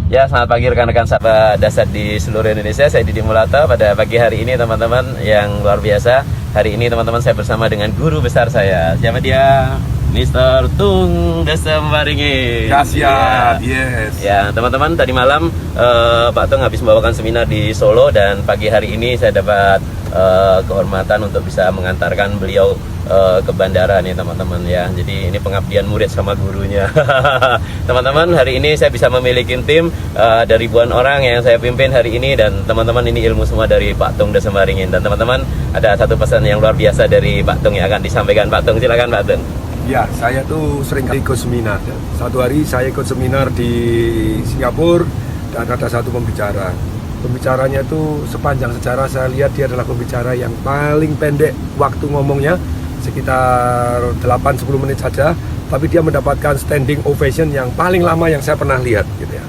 Ya, selamat pagi rekan-rekan sahabat dasar di seluruh Indonesia. Saya Didi Mulata. Pada pagi hari ini teman-teman yang luar biasa. Hari ini teman-teman saya bersama dengan guru besar saya. Siapa dia? Mr. Tung Desem Waringin. Kasihan, yes. Ya, teman-teman, tadi malam Pak Tung habis membawakan seminar di Solo, dan pagi hari ini saya dapat kehormatan untuk bisa mengantarkan beliau ke bandara nih teman-teman ya. Jadi ini pengabdian murid sama gurunya. Teman-teman, hari ini saya bisa memiliki tim dari ribuan orang yang saya pimpin hari ini, dan teman-teman ini ilmu semua dari Pak Tung Desem Waringin. Dan teman-teman, ada satu pesan yang luar biasa dari Pak Tung yang akan disampaikan. Pak Tung, silakan Pak Tung. Ya, saya tuh sering ikut seminar. Satu hari saya ikut seminar di Singapura dan ada satu pembicara. Pembicaranya itu sepanjang sejarah saya lihat dia adalah pembicara yang paling pendek waktu ngomongnya, sekitar 8-10 menit saja, tapi dia mendapatkan standing ovation yang paling lama yang saya pernah lihat gitu ya.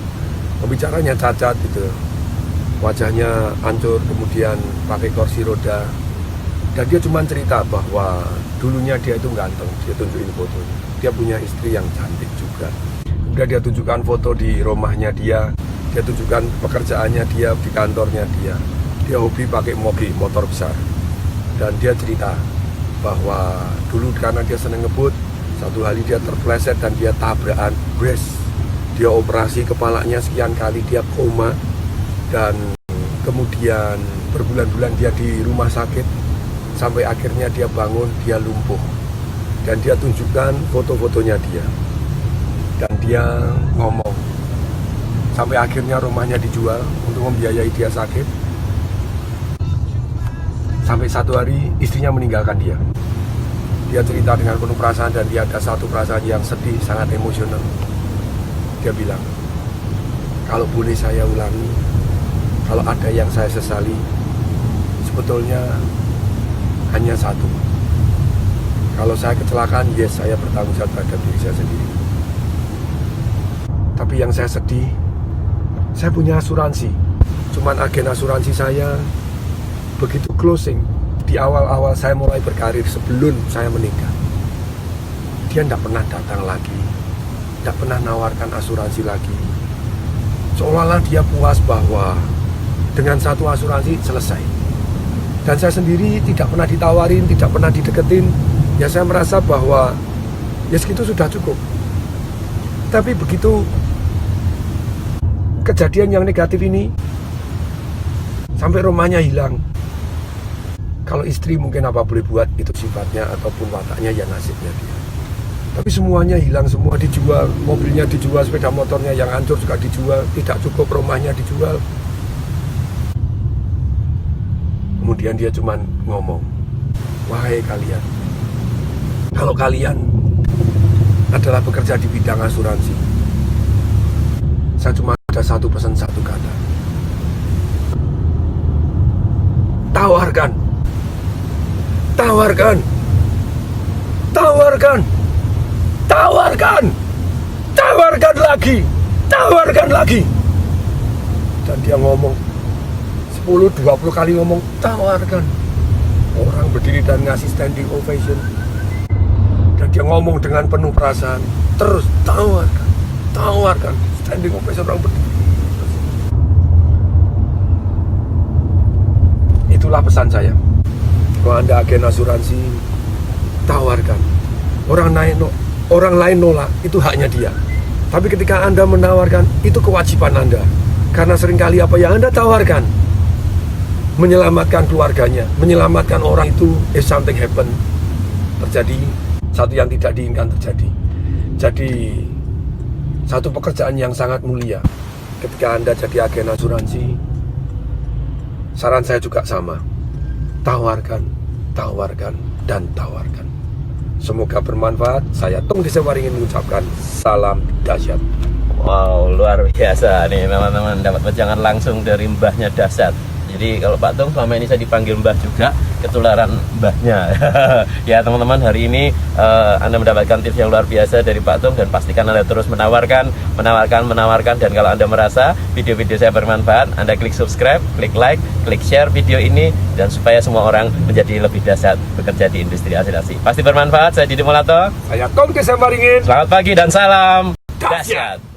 Pembicaranya cacat gitu. Wajahnya hancur, kemudian pakai kursi roda. Dan dia cuma cerita bahwa dulunya dia itu ganteng, dia tunjukin fotonya. Dia punya istri yang cantik juga. Kemudian dia tunjukkan foto di rumahnya dia tunjukkan pekerjaannya dia, di kantornya dia. Dia hobi pakai motor besar. Dan dia cerita bahwa dulu karena dia seneng ngebut, satu hari dia terpleset dan dia tabrakan brace. Dia operasi kepalanya sekian kali, dia koma. Dan kemudian berbulan-bulan dia di rumah sakit. Sampai akhirnya dia bangun, dia lumpuh. Dan dia tunjukkan foto-fotonya dia. Dan dia ngomong. Sampai akhirnya rumahnya dijual untuk membiayai dia sakit. Sampai satu hari istrinya meninggalkan dia. Dia cerita dengan penuh perasaan, dan dia ada satu perasaan yang sedih, sangat emosional. Dia bilang, kalau boleh saya ulangi, kalau ada yang saya sesali, sebetulnya hanya satu. Kalau saya kecelakaan, yes, saya bertanggung jawab terhadap diri saya sendiri. Tapi yang saya sedih, saya punya asuransi. Cuman agen asuransi saya begitu closing di awal-awal saya mulai berkarir sebelum saya menikah. Dia tidak pernah datang lagi, tidak pernah nawarkan asuransi lagi. Seolah-olah dia puas bahwa dengan satu asuransi selesai. Dan saya sendiri tidak pernah ditawarin, tidak pernah dideketin. Ya saya merasa bahwa ya segitu sudah cukup. Tapi begitu kejadian yang negatif ini, sampai rumahnya hilang. Kalau istri mungkin apa boleh buat, itu sifatnya ataupun wataknya, ya nasibnya dia. Tapi semuanya hilang, semua dijual. Mobilnya dijual, sepeda motornya yang hancur juga dijual. Tidak cukup, rumahnya dijual. Kemudian dia cuma ngomong, wahai kalian, kalau kalian adalah bekerja di bidang asuransi, saya cuma ada satu pesan, satu kata. Tawarkan. Tawarkan. Tawarkan. Tawarkan. Tawarkan lagi. Tawarkan lagi. Dan dia ngomong 10-20 kali ngomong tawarkan. Orang berdiri dan ngasih standing ovation. Dan dia ngomong dengan penuh perasaan, terus tawarkan. Tawarkan. Standing ovation, orang berdiri. Itulah pesan saya. Kalau Anda agen asuransi, tawarkan. Orang lain nolak, itu haknya dia. Tapi ketika Anda menawarkan, itu kewajiban Anda. Karena seringkali apa yang Anda tawarkan menyelamatkan keluarganya, menyelamatkan orang itu, if something happen, terjadi satu yang tidak diinginkan terjadi. Jadi satu pekerjaan yang sangat mulia. Ketika Anda jadi agen asuransi, saran saya juga sama. Tawarkan, tawarkan, dan tawarkan. Semoga bermanfaat. Saya Tung Desem Waringin mengucapkan salam dahsyat. Wow, luar biasa nih teman-teman, dapat wejangan langsung dari mbahnya dahsyat. Jadi kalau Pak Tung selama ini saya dipanggil mbah juga, ketularan mbahnya. Ya teman-teman, hari ini Anda mendapatkan tips yang luar biasa dari Pak Tung, dan pastikan Anda terus menawarkan. Dan kalau Anda merasa video-video saya bermanfaat, Anda klik subscribe, klik like, klik share video ini, dan supaya semua orang menjadi lebih dahsyat bekerja di industri asuransi. Pasti bermanfaat. Saya Didi Mulata. Saya Tung Desem Waringin. Selamat pagi dan salam dahsyat.